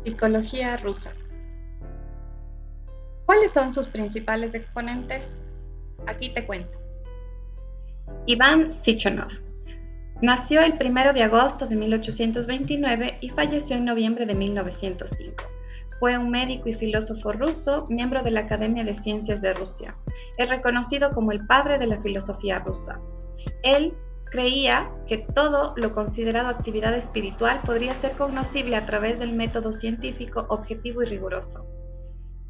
Psicología rusa. ¿Cuáles son sus principales exponentes? Aquí te cuento. Iván Sichonov. Nació el 1 de agosto de 1829 y falleció en noviembre de 1905. Fue un médico y filósofo ruso, miembro de la Academia de Ciencias de Rusia. Es reconocido como el padre de la filosofía rusa. Él creía que todo lo considerado actividad espiritual podría ser cognoscible a través del método científico objetivo y riguroso.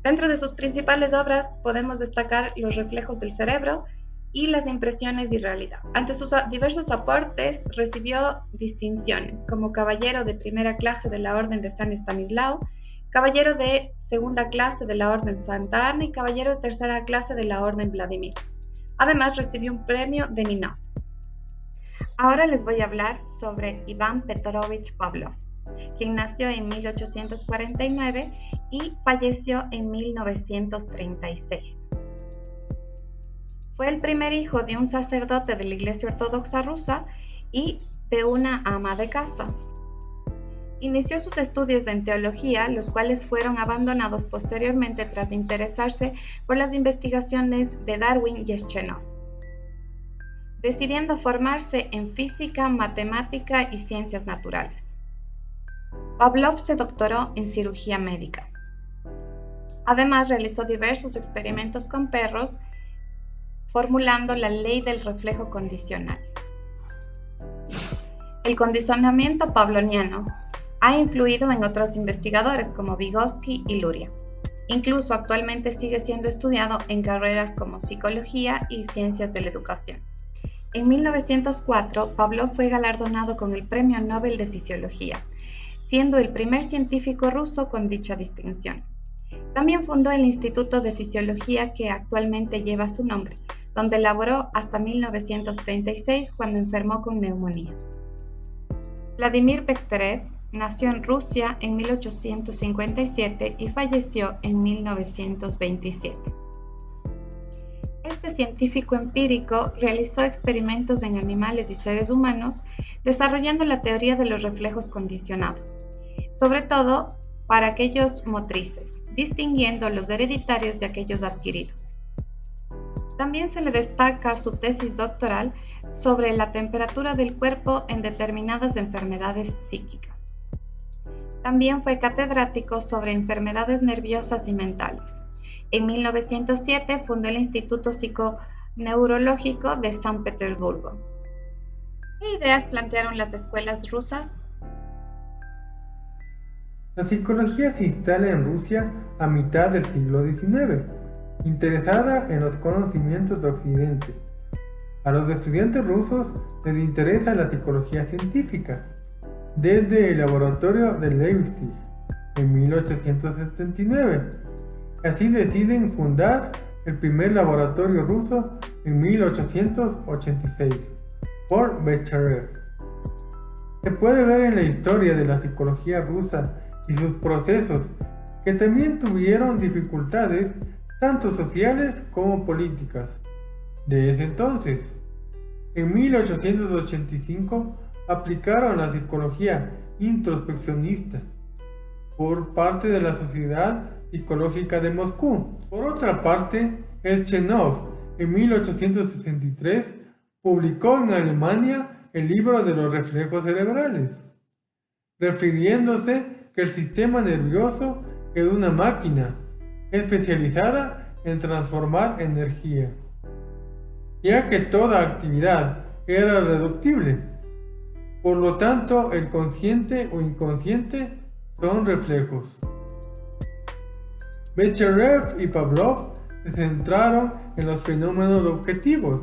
Dentro de sus principales obras podemos destacar Los reflejos del cerebro y Las impresiones y realidad. Ante sus diversos aportes recibió distinciones como Caballero de Primera Clase de la Orden de San Estanislao, Caballero de Segunda Clase de la Orden Santa Ana y Caballero de Tercera Clase de la Orden Vladimir. Además recibió un premio de Minov. Ahora les voy a hablar sobre Iván Petrovich Pavlov, quien nació en 1849 y falleció en 1936. Fue el primer hijo de un sacerdote de la Iglesia Ortodoxa rusa y de una ama de casa. Inició sus estudios en teología, los cuales fueron abandonados posteriormente tras interesarse por las investigaciones de Darwin y Schenov, decidiendo formarse en física, matemática y ciencias naturales. Pavlov se doctoró en cirugía médica. Además, realizó diversos experimentos con perros, formulando la ley del reflejo condicional. El condicionamiento pavloviano ha influido en otros investigadores como Vygotsky y Luria. Incluso actualmente sigue siendo estudiado en carreras como psicología y ciencias de la educación. En 1904, Pavlov fue galardonado con el Premio Nobel de Fisiología, siendo el primer científico ruso con dicha distinción. También fundó el Instituto de Fisiología que actualmente lleva su nombre, donde laboró hasta 1936 cuando enfermó con neumonía. Vladimir Bekhterev nació en Rusia en 1857 y falleció en 1927. Este científico empírico realizó experimentos en animales y seres humanos, desarrollando la teoría de los reflejos condicionados, sobre todo para aquellos motrices, distinguiendo los hereditarios de aquellos adquiridos. También se le destaca su tesis doctoral sobre la temperatura del cuerpo en determinadas enfermedades psíquicas. También fue catedrático sobre enfermedades nerviosas y mentales. En 1907 fundó el Instituto Psiconeurológico de San Petersburgo. ¿Qué ideas plantearon las escuelas rusas? La psicología se instala en Rusia a mitad del siglo XIX, interesada en los conocimientos de Occidente. A los estudiantes rusos les interesa la psicología científica, desde el laboratorio de Leipzig en 1879. Así deciden fundar el primer laboratorio ruso en 1886 por Bekhterev. Se puede ver en la historia de la psicología rusa y sus procesos que también tuvieron dificultades tanto sociales como políticas de ese entonces. En 1885 aplicaron la psicología introspeccionista por parte de la Sociedad Psicológica de Moscú. Por otra parte, Schenov en 1863 publicó en Alemania el libro de los reflejos cerebrales, refiriéndose que el sistema nervioso es una máquina especializada en transformar energía, ya que toda actividad era reductible. Por lo tanto, el consciente o inconsciente son reflejos. Bekhterev y Pavlov se centraron en los fenómenos objetivos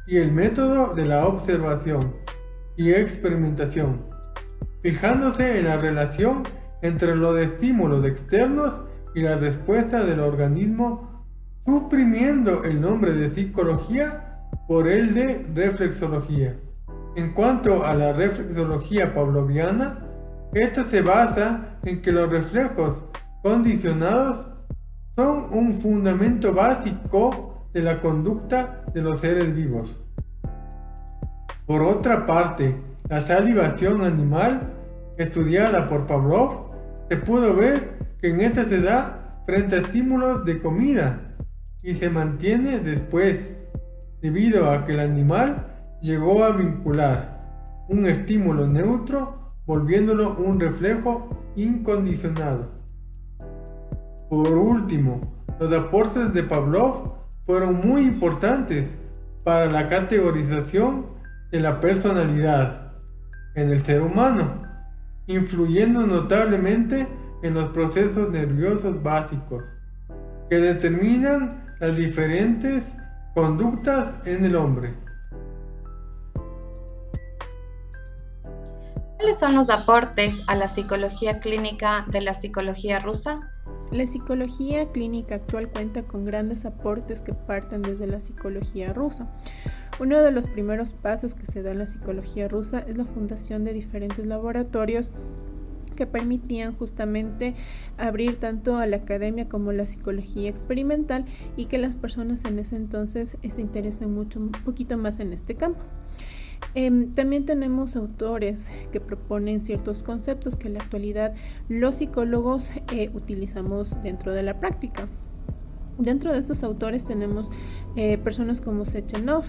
y el método de la observación y experimentación, fijándose en la relación entre los estímulos externos y la respuesta del organismo, suprimiendo el nombre de psicología por el de reflexología. En cuanto a la reflexología pavloviana, esto se basa en que los reflejos condicionados son un fundamento básico de la conducta de los seres vivos. Por otra parte, la salivación animal, estudiada por Pavlov, Se pudo ver que en esta se da frente a estímulos de comida y se mantiene después, debido a que el animal llegó a vincular un estímulo neutro, volviéndolo un reflejo incondicionado. Por último, los aportes de Pavlov fueron muy importantes para la categorización de la personalidad en el ser humano, influyendo notablemente en los procesos nerviosos básicos que determinan las diferentes conductas en el hombre. ¿Cuáles son los aportes a la psicología clínica de la psicología rusa? La psicología clínica actual cuenta con grandes aportes que parten desde la psicología rusa. Uno de los primeros pasos que se da en la psicología rusa es la fundación de diferentes laboratorios que permitían justamente abrir tanto a la academia como la psicología experimental y que las personas en ese entonces se interesen un poquito más en este campo. También tenemos autores que proponen ciertos conceptos que en la actualidad los psicólogos utilizamos dentro de la práctica. Dentro de estos autores tenemos personas como Sechenov,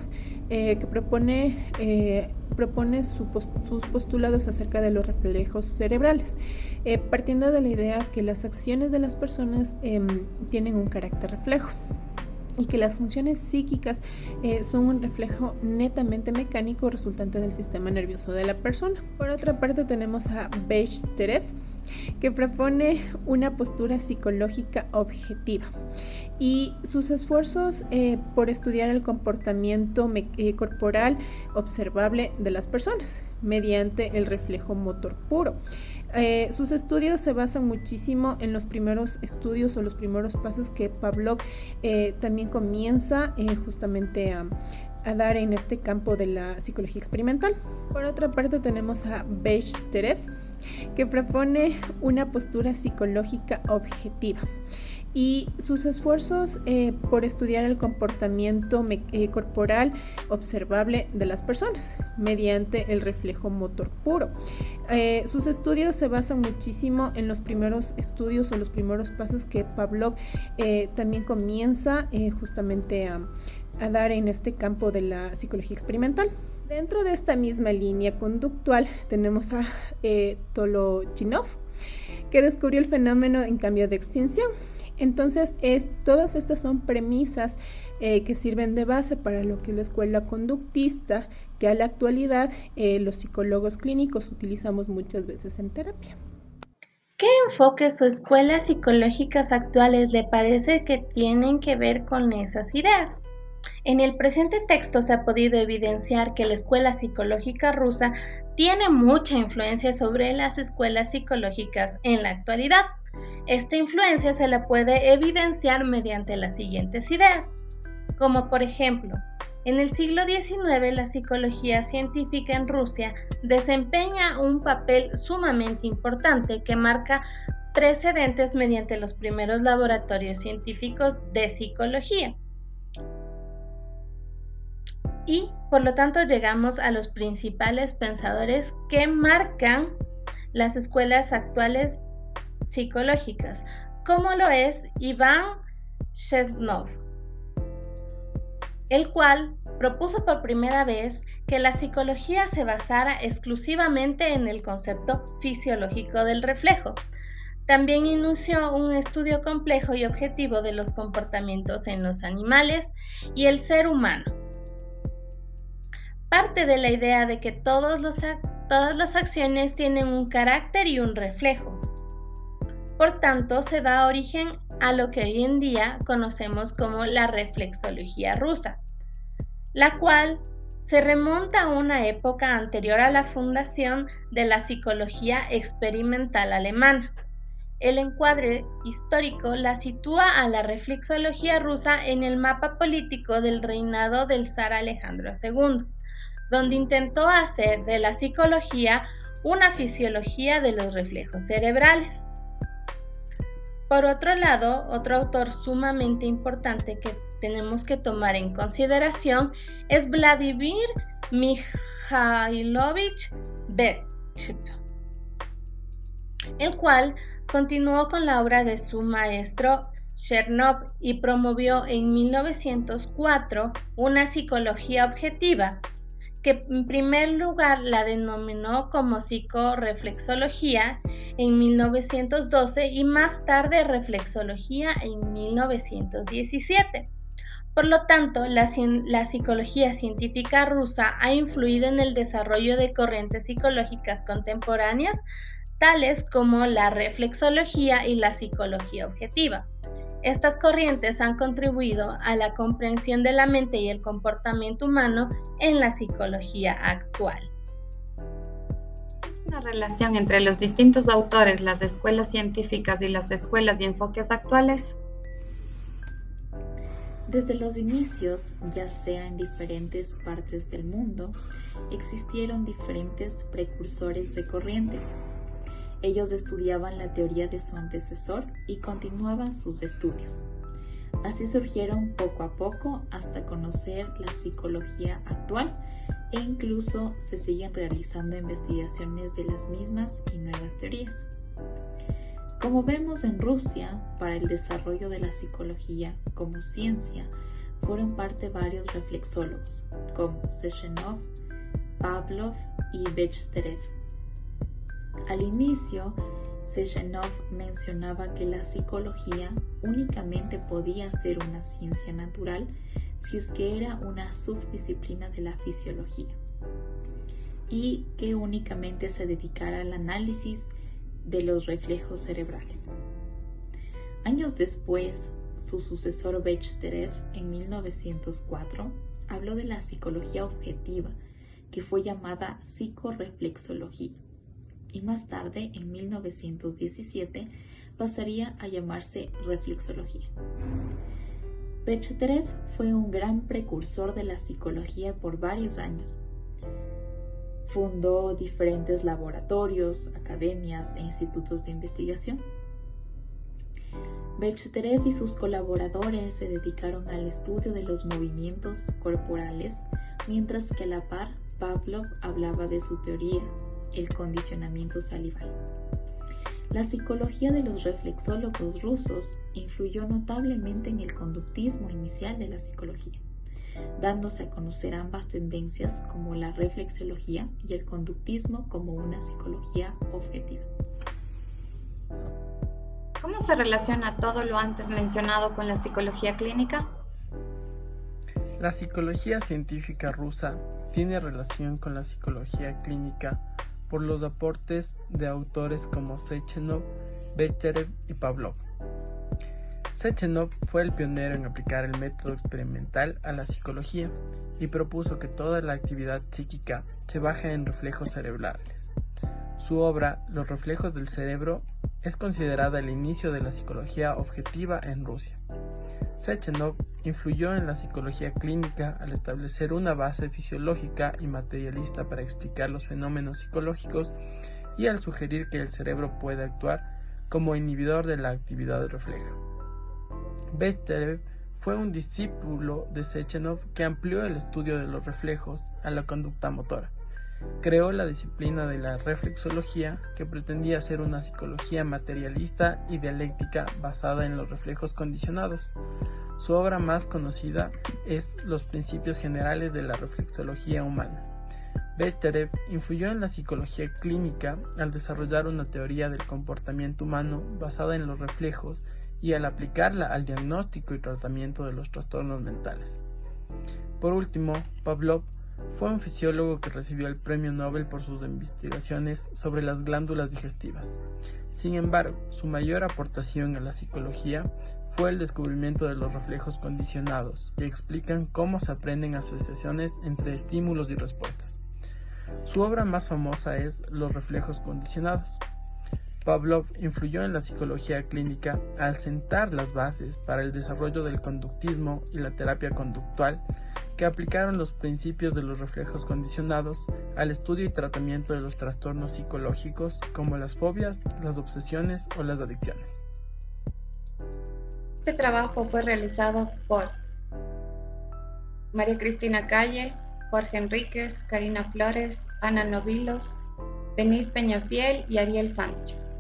que propone sus postulados acerca de los reflejos cerebrales, partiendo de la idea que las acciones de las personas tienen un carácter reflejo y que las funciones psíquicas son un reflejo netamente mecánico resultante del sistema nervioso de la persona. Por otra parte tenemos a Bechterev, que propone una postura psicológica objetiva y sus esfuerzos por estudiar el comportamiento corporal observable de las personas mediante el reflejo motor puro. Sus estudios se basan muchísimo en los primeros estudios o los primeros pasos que Pavlov también comienza justamente a dar en este campo de la psicología experimental. Por otra parte tenemos a Bechterev, que propone una postura psicológica objetiva y sus esfuerzos por estudiar el comportamiento corporal observable de las personas mediante el reflejo motor puro. Sus estudios se basan muchísimo en los primeros estudios o los primeros pasos que Pavlov también comienza justamente a dar en este campo de la psicología experimental. Dentro de esta misma línea conductual tenemos a Tolochinov, que descubrió el fenómeno en cambio de extinción. Entonces, todas estas son premisas que sirven de base para lo que es la escuela conductista, que a la actualidad los psicólogos clínicos utilizamos muchas veces en terapia. ¿Qué enfoques o escuelas psicológicas actuales le parece que tienen que ver con esas ideas? En el presente texto se ha podido evidenciar que la escuela psicológica rusa tiene mucha influencia sobre las escuelas psicológicas en la actualidad. Esta influencia se la puede evidenciar mediante las siguientes ideas, como por ejemplo, en el siglo XIX la psicología científica en Rusia desempeña un papel sumamente importante que marca precedentes mediante los primeros laboratorios científicos de psicología. Y por lo tanto llegamos a los principales pensadores que marcan las escuelas actuales psicológicas, como lo es Iván Shestnov, el cual propuso por primera vez que la psicología se basara exclusivamente en el concepto fisiológico del reflejo. También inició un estudio complejo y objetivo de los comportamientos en los animales y el ser humano. Parte de la idea de que todas las acciones tienen un carácter y un reflejo. Por tanto, se da origen a lo que hoy en día conocemos como la reflexología rusa, la cual se remonta a una época anterior a la fundación de la psicología experimental alemana. El encuadre histórico la sitúa a la reflexología rusa en el mapa político del reinado del zar Alejandro II, donde intentó hacer de la psicología una fisiología de los reflejos cerebrales. Por otro lado, otro autor sumamente importante que tenemos que tomar en consideración es Vladimir Mikhailovich Bechterev, el cual continuó con la obra de su maestro Chernow y promovió en 1904 una psicología objetiva, que en primer lugar la denominó como psicoreflexología en 1912 y más tarde reflexología en 1917. Por lo tanto, la psicología científica rusa ha influido en el desarrollo de corrientes psicológicas contemporáneas, tales como la reflexología y la psicología objetiva. Estas corrientes han contribuido a la comprensión de la mente y el comportamiento humano en la psicología actual. ¿Es una relación entre los distintos autores, las escuelas científicas y las escuelas y enfoques actuales? Desde los inicios, ya sea en diferentes partes del mundo, existieron diferentes precursores de corrientes. Ellos estudiaban la teoría de su antecesor y continuaban sus estudios. Así surgieron poco a poco hasta conocer la psicología actual e incluso se siguen realizando investigaciones de las mismas y nuevas teorías. Como vemos en Rusia, para el desarrollo de la psicología como ciencia fueron parte varios reflexólogos como Sechenov, Pavlov y Bechterev. Al inicio, Sechenov mencionaba que la psicología únicamente podía ser una ciencia natural si es que era una subdisciplina de la fisiología y que únicamente se dedicara al análisis de los reflejos cerebrales. Años después, su sucesor Bechterev, en 1904, habló de la psicología objetiva, que fue llamada psicoreflexología, y más tarde, en 1917, pasaría a llamarse reflexología. Bechterev fue un gran precursor de la psicología por varios años. Fundó diferentes laboratorios, academias e institutos de investigación. Bechterev y sus colaboradores se dedicaron al estudio de los movimientos corporales, mientras que a la par Pavlov hablaba de su teoría, el condicionamiento salival. La psicología de los reflexólogos rusos influyó notablemente en el conductismo inicial de la psicología, dándose a conocer ambas tendencias como la reflexología y el conductismo como una psicología objetiva. ¿Cómo se relaciona todo lo antes mencionado con la psicología clínica? La psicología científica rusa tiene relación con la psicología clínica por los aportes de autores como Sechenov, Bechterev y Pavlov. Sechenov fue el pionero en aplicar el método experimental a la psicología y propuso que toda la actividad psíquica se basa en reflejos cerebrales. Su obra, Los reflejos del cerebro, es considerada el inicio de la psicología objetiva en Rusia. Sechenov influyó en la psicología clínica al establecer una base fisiológica y materialista para explicar los fenómenos psicológicos y al sugerir que el cerebro puede actuar como inhibidor de la actividad refleja. Bechterev fue un discípulo de Sechenov que amplió el estudio de los reflejos a la conducta motora. Creó la disciplina de la reflexología, que pretendía ser una psicología materialista y dialéctica basada en los reflejos condicionados. Su obra más conocida es Los principios generales de la reflexología humana. Bechterev influyó en la psicología clínica al desarrollar una teoría del comportamiento humano basada en los reflejos y al aplicarla al diagnóstico y tratamiento de los trastornos mentales. Por último, Pavlov fue un fisiólogo que recibió el premio Nobel por sus investigaciones sobre las glándulas digestivas. Sin embargo, su mayor aportación a la psicología fue el descubrimiento de los reflejos condicionados, que explican cómo se aprenden asociaciones entre estímulos y respuestas. Su obra más famosa es Los reflejos condicionados. Pavlov influyó en la psicología clínica al sentar las bases para el desarrollo del conductismo y la terapia conductual, que aplicaron los principios de los reflejos condicionados al estudio y tratamiento de los trastornos psicológicos como las fobias, las obsesiones o las adicciones. Este trabajo fue realizado por María Cristina Calle, Jorge Enríquez, Karina Flores, Ana Novilos, Denise Peñafiel y Ariel Sánchez.